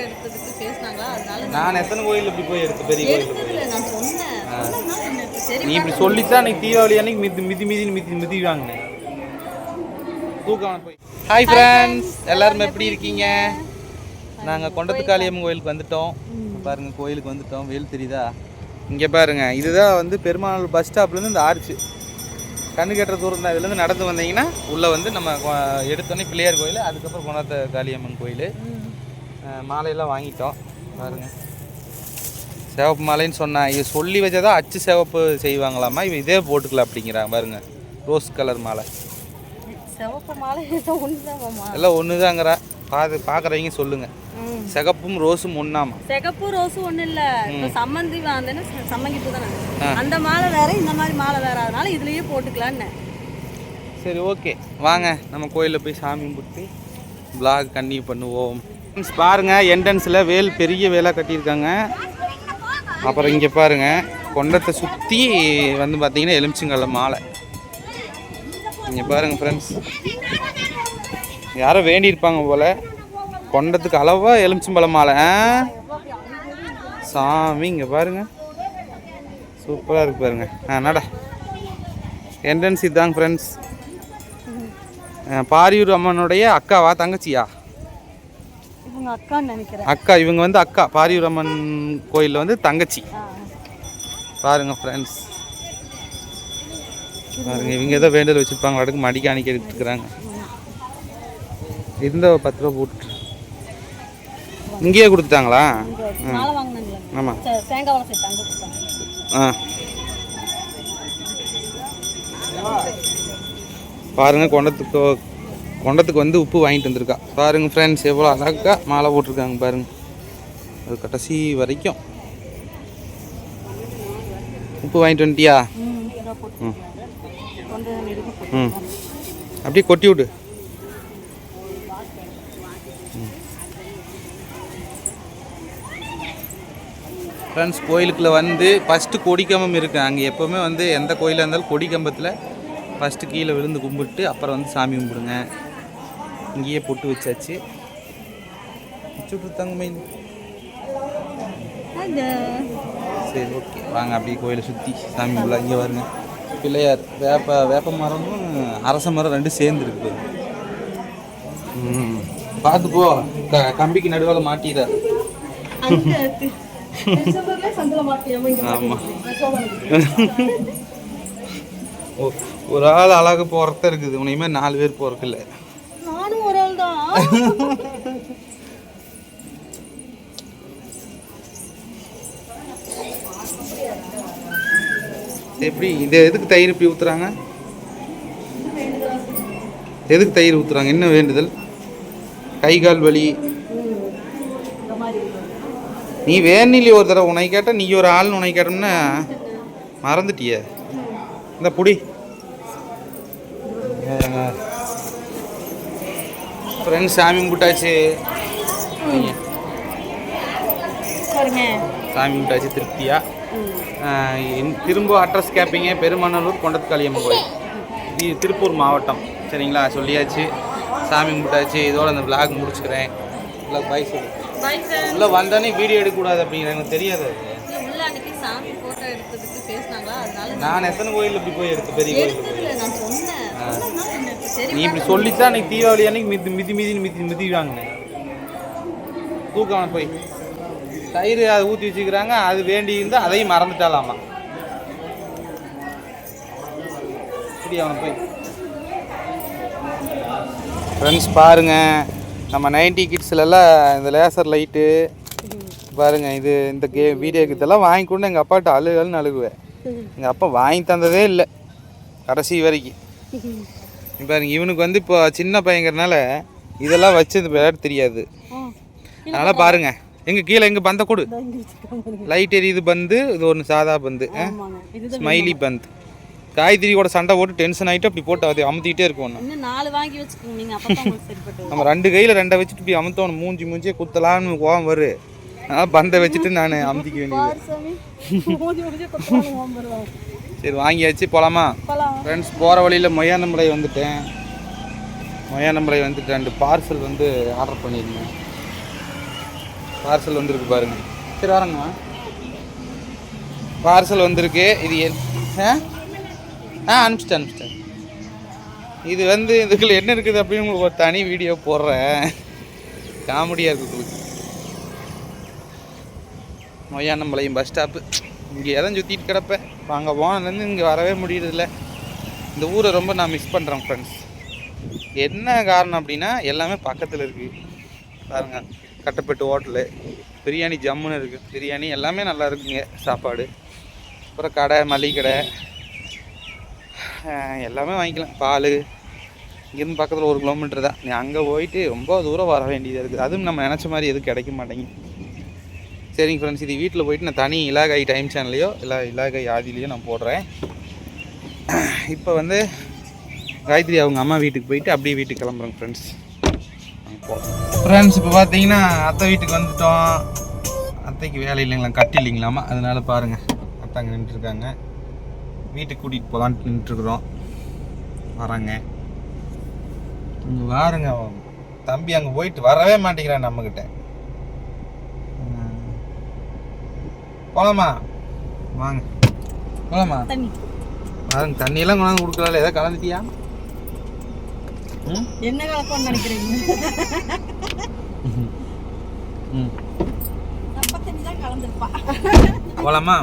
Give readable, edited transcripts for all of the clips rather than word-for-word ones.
எடுத்ததுக்கு பேசினாங்களா, அதனால நான் எத்தனை கோயில் இப்படி போய் எடுத்து பெரிய கோயில் எடுத்ததில்ல. நான் சொன்னேன். நீ இப்படி சொல்லித்தான் அன்னைக்கு தீபாவளி அன்னைக்கு மிதி வாங்கினேன் தூக்கம் போய். ஹாய் ஃப்ரெண்ட்ஸ், எல்லாரும் எப்படி இருக்கீங்க? நாங்கள் கொண்டத்துக்காளியம்மன் கோயிலுக்கு வந்துட்டோம். பாருங்க, கோயிலுக்கு வந்துட்டோம். வெயில் தெரியுதா? இங்கே பாருங்க, இதுதான் வந்து பெருமாள் பஸ் ஸ்டாப்லேருந்து இந்த ஆர்ச்சு கண்ணு கட்டுற தூரம் தான். இதுலேருந்து நடந்து வந்தீங்கன்னா உள்ளே வந்து நம்ம எடுத்தோன்னே பிள்ளையார் கோயில், அதுக்கப்புறம் கொண்டாத்த காளியம்மன் கோயில். மாலையெல்லாம் வாங்கிட்டோம். பாருங்க, சிவப்பு மாலைன்னு சொன்னேன். இது சொல்லி வச்சதா அச்சு சிவப்பு செய்வாங்களாமா, இவன் இதே போட்டுக்கலாம் அப்படிங்கிறாங்க. பாருங்க, ரோஸ் கலர் மாலை. சிவப்பு மாலை எல்லாம் ஒன்று தாங்கிறா. பார்க்குறவங்க சொல்லுங்கள், சிகப்பும் ரோஸும் ஒன்றாமா? சிகப்பு ரோஸும் ஒன்றும் இல்லை. இப்போ சம்மந்தி வந்தேன்னா சம்மங்கி பூ தானே, அந்த மாலை வேற, இந்த மாதிரி மாலை வேற, அதனால இதுலேயே போட்டுக்கலான்னு. சரி, ஓகே, வாங்க நம்ம கோயிலில் போய் சாமி கும்பிட்டு vlog கண்டினியூ பண்ணுவோம். பாருங்க, என்ட்ரன்ஸில் வேல், பெரிய வேலாக கட்டியிருக்காங்க. அப்புறம் இங்கே பாருங்க, கொண்டத்தை சுற்றி வந்து பார்த்தீங்கன்னா எலுமிச்சங்கல்ல மாலை. இங்கே பாருங்க ஃப்ரெண்ட்ஸ், யாரோ வேண்டியிருப்பாங்க போல். கொண்டத்துக்கு அளவாக எலுமிச்சம்பழம் மாலை. சாமி இங்கே பாருங்க, சூப்பராக இருக்கு பாருங்க. நட என்ட்ரன்ஸ் இதுதாங்க ஃப்ரெண்ட்ஸ். பாரியூர் அம்மனுடைய அக்காவா தங்கச்சியா? அக்கா. இவங்க வந்து அக்கா, பாரியூர் அம்மன் கோயிலில் வந்து தங்கச்சி. பாருங்க ஃப்ரெண்ட்ஸ், பாருங்க, இவங்க ஏதோ வேண்டல் வச்சுருப்பாங்க, அடுக்கு மடிக்க அணிக்க எடுத்துக்கிறாங்க. இருந்த 10 ரூபா போட்டு இங்கேயே கொடுத்துட்டாங்களா? ஆமாம். பாருங்க, கொண்டத்துக்கு வந்து உப்பு வாங்கிட்டு வந்திருக்கா. பாருங்க ஃப்ரெண்ட்ஸ், எவ்வளோ அழகா மாலை போட்டிருக்காங்க பாருங்க. அது கடைசி வரைக்கும் உப்பு வாங்கிட்டு வந்துட்டியா? ம், அப்படியே கொட்டி விடு. ஃப்ரெண்ட்ஸ், கோயிலுக்குள்ளே வந்து ஃபஸ்ட்டு கொடிக்கம்பம் இருக்குது. அங்கே எப்போவுமே வந்து எந்த கோயிலாக இருந்தாலும் கொடிக்கம்பத்தில் ஃபஸ்ட்டு கீழே விழுந்து கும்பிட்டு அப்புறம் வந்து சாமி கும்பிடுங்க. இங்கேயே பொட்டு வச்சாச்சு. வச்சுட்ருத்தாங்க மெயின். சரி, ஓகே, வாங்க அப்படியே கோயிலை சுற்றி சாமி கும்பிடலாம். இங்கே வருங்க, பிள்ளையார், வேப்ப மரமும் அரச மரம் ரெண்டும் சேர்ந்துருக்கு. பார்த்து போ, கம்பிக்கு நடுவில் மாட்டிடார். ஆமாம், ஒரு ஆள் அழகு போகிறத இருக்குது. உனையுமே 4 பேர் போறதில்ல. நானும் ஒரு ஆள் தான். எப்படி இது? எதுக்கு தயிர் இப்படி ஊற்றுறாங்க? எதுக்கு தயிர் ஊற்றுறாங்க? என்ன வேண்டுதல்? கை கால் வலி. நீ வேணிலி ஒரு தடவை உனக்கு கேட்ட, நீ ஒரு ஆள்னு உனக்கு கேட்டோம்னா மறந்துட்டிய. இந்த புடி ஃப்ரெண்ட்ஸ், சாமி கும்பிட்டாச்சு. சாமி கும்பிட்டாச்சு திருப்தியா. திரும்ப அட்ரஸ் கேட்பீங்க, பெருமநல்லூர் கொண்டத்துக்காளியம்மன் கோயில், இது திருப்பூர் மாவட்டம். சரிங்களா, சொல்லியாச்சு. சாமி கும்பிட்டாச்சு. இதோட அந்த vlog முடிச்சுக்கிறேன். பாய் சொல்லு. உள்ள வந்தானே வீடியோ எடுக்கக்கூடாது அப்படிங்கிற எனக்கு தெரியாது. நான் எத்தனை கோயில் இப்படி போய் எடுத்து பெரிய கோயில். நீ இப்படி சொல்லித்தான் அன்னைக்கு தீபாவளி அன்னைக்கு மிதி வாங்கினேன் தூக்கம் போய். தயிர் அதை ஊற்றி வச்சுக்கிறாங்க, அது வேண்டி இருந்தால் அதையும் மறந்துட்டாலாமா. இப்படி அவனை போய். ஃப்ரெண்ட்ஸ் பாருங்க, நம்ம 90 கிட்ஸ்லலாம் இந்த லேசர் லைட்டு பாருங்கள். இது இந்த வீடியோக்கு இதெல்லாம் வாங்கி கொண்டு எங்கள் அப்பாட்ட அழுகல்னு அழுகுவேன். எங்கள் அப்பா வாங்கி தந்ததே இல்லை கடைசி வரைக்கும். பாருங்க, இவனுக்கு வந்து இப்போ சின்ன பையங்கிறனால இதெல்லாம் வச்சு இந்த விளையாட்டு தெரியாது. அதனால் பாருங்கள், எங்கள் கீழே எங்கள் பந்தை கொடு. லைட் எரியுது பந்து, இது ஒன்று சாதா பந்து, ஸ்மைலி பந்து. காய்கறி கூட சண்டை போட்டு டென்ஷன் ஆகிட்டு அப்படி போட்டு அதை அமுத்திக்கிட்டே இருக்கும். நம்ம 2 கையில் 2 வச்சுட்டு இப்படி அமுத்தோணும். மூஞ்சியே குத்தலான்னு கோவம் வரும். அதனால் பந்தை வச்சுட்டு நான் அமுத்திக்க வேண்டியது. சரி, வாங்கியாச்சு, போகலாமா ஃப்ரெண்ட்ஸ்? போகிற வழியில் மொய்யானமலை வந்துட்டேன். மொய்யானமலை வந்துட்டு 2 பார்சல் வந்து ஆர்டர் பண்ணியிருந்தேன். பார்சல் வந்திருக்கு பாருங்க. சரி வரேங்கம்மா. பார்சல் வந்திருக்கு. இது அனுப்பிச்சிட்டேன். இது வந்து இதுக்குள்ள என்ன இருக்குது அப்படின்னு உங்களுக்கு ஒரு தனி வீடியோ போடுறேன். காமெடியாக இருக்குது உங்களுக்கு. மொய்யானம்பாளையம் பஸ் ஸ்டாப்பு. இங்கே எதான் சுற்றிட்டு கிடப்பேன். அங்கே போனதுலேருந்து இங்கே வரவே முடியறதில்ல. இந்த ஊரை ரொம்ப நான் மிஸ் பண்ணுறேன் ஃப்ரெண்ட்ஸ். என்ன காரணம் அப்படின்னா எல்லாமே பக்கத்தில் இருக்குது பாருங்க. கட்டப்பட்டு ஹோட்டலு, பிரியாணி ஜம்முன்னு இருக்குது. பிரியாணி எல்லாமே நல்லா இருக்குங்க சாப்பாடு. அப்புறம் கடை, மளிகை கடை எல்லாமே வாங்கிக்கலாம். பால் இங்கேருந்து பக்கத்தில் 1 கிலோமீட்டர் தான். நீ அங்கே போயிட்டு ரொம்ப தூரம் வர வேண்டியதாக இருக்குது. அதுவும் நம்ம நினச்ச மாதிரி எதுவும் கிடைக்க மாட்டேங்குது. சரிங்க ஃப்ரெண்ட்ஸ், இது வீட்டில் போயிட்டு நான் தனி இலாகாய் டைம் சேனல்லையோ இல்லை இலாகாய் ஆதிலையோ நான் போடுறேன். இப்போ வந்து காயத்ரி அவங்க அம்மா வீட்டுக்கு போயிட்டு அப்படியே வீட்டுக்கு கிளம்புறோங்க ஃப்ரெண்ட்ஸ். ஃப்ரெண்ட்ஸ் இப்போ பார்த்தீங்கன்னா அத்தை வீட்டுக்கு வந்துட்டோம். அத்தைக்கு வேலை இல்லைங்களா, கட்டி இல்லைங்களாமா, அதனால பாருங்கள் அத்தை அங்கே நின்றுருக்காங்க. வீட்டுக்கு கூட்டிகிட்டு போகலான்ட்டு நின்றுட்டுருக்குறோம். வராங்க இங்கே வாருங்க. தம்பி அங்கே போயிட்டு வரவே மாட்டேங்கிறான் நம்மக்கிட்ட. போகலாமா? வாங்க போகலாமா? பாருங்க தண்ணியெல்லாம் கொண்டாந்து கொடுக்கலாம்ல, ஏதாவது கலந்துட்டியா? என்ன கலப்பம்னு நினைக்கிறீங்க? போகலாமா?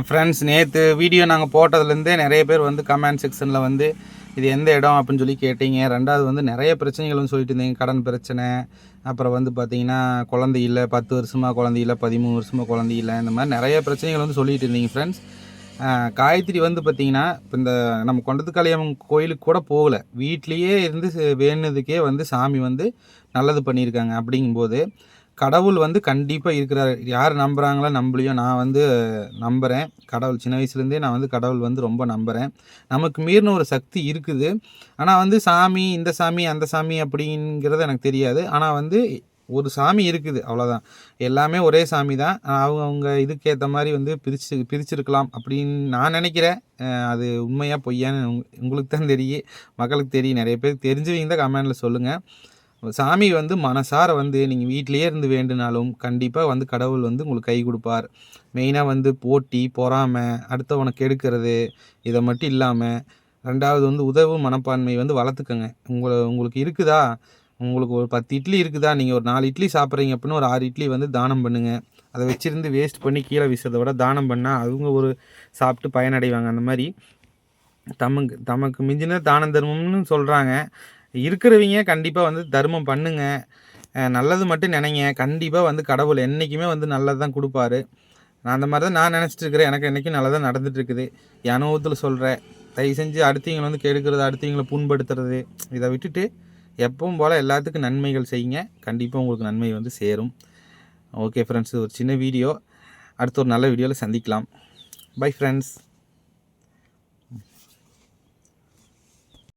ஃப்ரெண்ட்ஸ், நேற்று வீடியோ நாங்கள் போட்டதுலேருந்தே நிறைய பேர் வந்து கமெண்ட் செக்ஷனில் வந்து இது எந்த இடம் அப்படின்னு சொல்லி கேட்டீங்க. ரெண்டாவது வந்து நிறைய பிரச்சனைகள் வந்து சொல்லிட்டு இருந்தீங்க. கடன் பிரச்சனை, அப்புறம் வந்து பார்த்தீங்கன்னா குழந்தை இல்லை, 10 வருஷமாக குழந்தை இல்லை, 13 வருஷமாக குழந்தை இல்லை, இந்த மாதிரி நிறைய பிரச்சனைகள் வந்து சொல்லிட்டு இருந்தீங்க ஃப்ரெண்ட்ஸ். காயத்ரி வந்து பார்த்திங்கன்னா இப்போ இந்த நம்ம கொண்டத்துக்காளியம்மன் கோயிலுக்கு கூட போகலை, வீட்லேயே இருந்து வேணுனதுக்கே வந்து சாமி வந்து நல்லது பண்ணியிருக்காங்க. அப்படிங்கும்போது கடவுள் வந்து கண்டிப்பாக இருக்கிறார். யார் நம்புகிறாங்களோ நம்பலையோ, நான் வந்து நம்புகிறேன். கடவுள் சின்ன வயசுலேருந்தே நான் வந்து கடவுள் வந்து ரொம்ப நம்புகிறேன். நமக்கு மீறின ஒரு சக்தி இருக்குது. ஆனால் வந்து சாமி, இந்த சாமி அந்த சாமி அப்படிங்கிறது எனக்கு தெரியாது. ஆனால் வந்து ஒரு சாமி இருக்குது, அவ்வளோதான். எல்லாமே ஒரே சாமி தான். அவங்க இதுக்கேற்ற மாதிரி வந்து பிரிச்சிருக்கலாம் அப்படின்னு நான் நினைக்கிறேன். அது உண்மையாக பொய்யான்னு உங்களுக்கு தான் தெரியும், மக்களுக்கு தெரியும். நிறைய பேருக்கு தெரிஞ்சவங்க தான் கமெண்டில் சொல்லுங்கள். சாமி வந்து மனசார வந்து நீங்கள் வீட்டிலையே இருந்து வேண்டுனாலும் கண்டிப்பாக வந்து கடவுள் வந்து உங்களுக்கு கை கொடுப்பார். மெயினாக வந்து போட்டி, பொறாமை, அடுத்தவனை கெடுக்கிறது, இதை மட்டும் இல்லாமல் ரெண்டாவது வந்து உதவு மனப்பான்மை வந்து வளர்த்துக்கங்க. உங்களுக்கு இருக்குதா, உங்களுக்கு ஒரு 10 இட்லி இருக்குதா, நீங்கள் ஒரு 4 இட்லி சாப்பிட்றீங்க அப்படின்னு ஒரு 6 இட்லி வந்து தானம் பண்ணுங்கள். அதை வச்சுருந்து வேஸ்ட் பண்ணி கீழே வீசுறதை விட தானம் பண்ணால் அவங்க ஒரு சாப்பிட்டு பயனடைவாங்க. அந்த மாதிரி தமக்கு மிஞ்சின தானம் தர்மம்னு சொல்கிறாங்க. இருக்கிறவங்க கண்டிப்பாக வந்து தர்மம் பண்ணுங்க, நல்லது மட்டும் நினைங்க. கண்டிப்பாக வந்து கடவுள் என்றைக்குமே வந்து நல்லது தான் கொடுப்பாரு. நான் அந்த மாதிரி தான் நான் நினச்சிட்டு இருக்கிறேன். எனக்கு என்றைக்கும் நல்லதாக நடந்துகிட்டு இருக்குது. என் அனுபவத்தில் சொல்கிறேன். தயவு செஞ்சு அடுத்தவங்களை வந்து கெடுக்கிறது, அடுத்தவங்களை புண்படுத்துறது இதை விட்டுட்டு எப்பவும் போல் எல்லாத்துக்கும் நன்மைகள் செய்யுங்க. கண்டிப்பாக உங்களுக்கு நன்மை வந்து சேரும். ஓகே ஃப்ரெண்ட்ஸ், ஒரு சின்ன வீடியோ. அடுத்த ஒரு நல்ல வீடியோவில் சந்திக்கலாம். Bye friends.